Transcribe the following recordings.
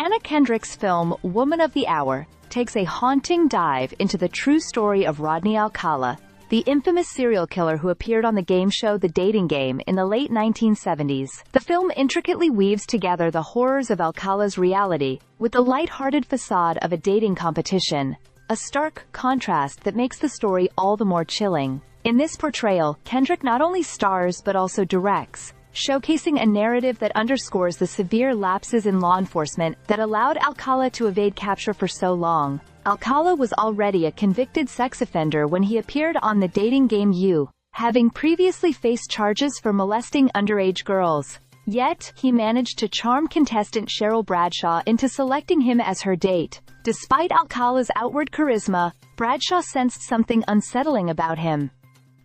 Anna Kendrick's film Woman of the Hour takes a haunting dive into the true story of Rodney Alcala, the infamous serial killer who appeared on the game show The Dating Game in the late 1970s. The film intricately weaves together the horrors of Alcala's reality with the light-hearted facade of a dating competition, a stark contrast that makes the story all the more chilling. In this portrayal, Kendrick not only stars but also directs, showcasing a narrative that underscores the severe lapses in law enforcement that allowed Alcala to evade capture for so long. Alcala was already a convicted sex offender when he appeared on the dating game having previously faced charges for molesting underage girls. Yet, he managed to charm contestant Cheryl Bradshaw into selecting him as her date. Despite Alcala's outward charisma, Bradshaw sensed something unsettling about him.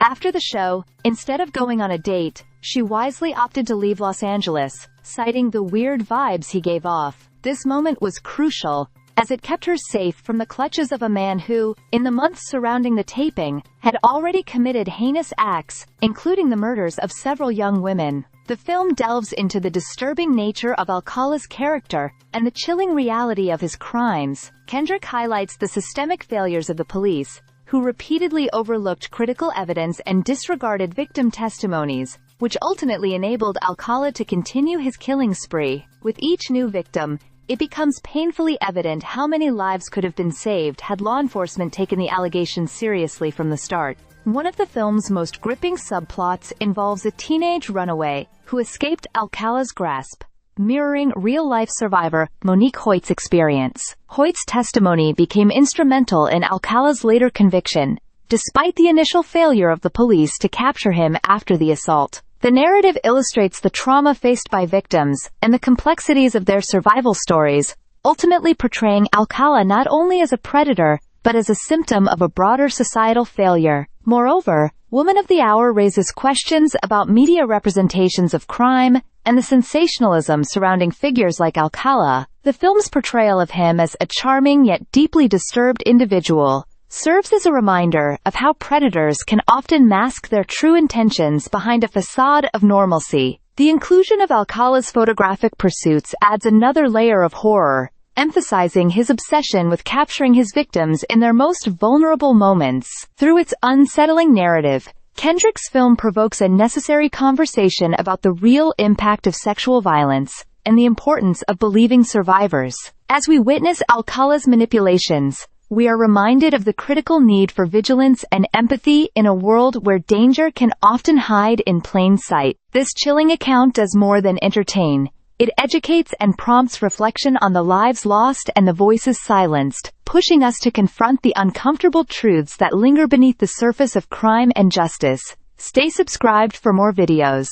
After the show, instead of going on a date, she wisely opted to leave Los Angeles, citing the weird vibes he gave off. This moment was crucial, as it kept her safe from the clutches of a man who, in the months surrounding the taping, had already committed heinous acts, including the murders of several young women. The film delves into the disturbing nature of Alcala's character and the chilling reality of his crimes. Kendrick highlights the systemic failures of the police, who repeatedly overlooked critical evidence and disregarded victim testimonies, which ultimately enabled Alcala to continue his killing spree. With each new victim, it becomes painfully evident how many lives could have been saved had law enforcement taken the allegations seriously from the start. One of the film's most gripping subplots involves a teenage runaway who escaped Alcala's grasp, mirroring real-life survivor Monique Hoyt's experience. Hoyt's testimony became instrumental in Alcala's later conviction, despite the initial failure of the police to capture him after the assault. The narrative illustrates the trauma faced by victims and the complexities of their survival stories, ultimately portraying Alcala not only as a predator, but as a symptom of a broader societal failure. Moreover, Woman of the Hour raises questions about media representations of crime and the sensationalism surrounding figures like Alcala. The film's portrayal of him as a charming yet deeply disturbed individual serves as a reminder of how predators can often mask their true intentions behind a facade of normalcy. The inclusion of Alcala's photographic pursuits adds another layer of horror, emphasizing his obsession with capturing his victims in their most vulnerable moments. Through its unsettling narrative, Kendrick's film provokes a necessary conversation about the real impact of sexual violence and the importance of believing survivors. As we witness Alcala's manipulations, we are reminded of the critical need for vigilance and empathy in a world where danger can often hide in plain sight. This chilling account does more than entertain. It educates and prompts reflection on the lives lost and the voices silenced, pushing us to confront the uncomfortable truths that linger beneath the surface of crime and justice. Stay subscribed for more videos.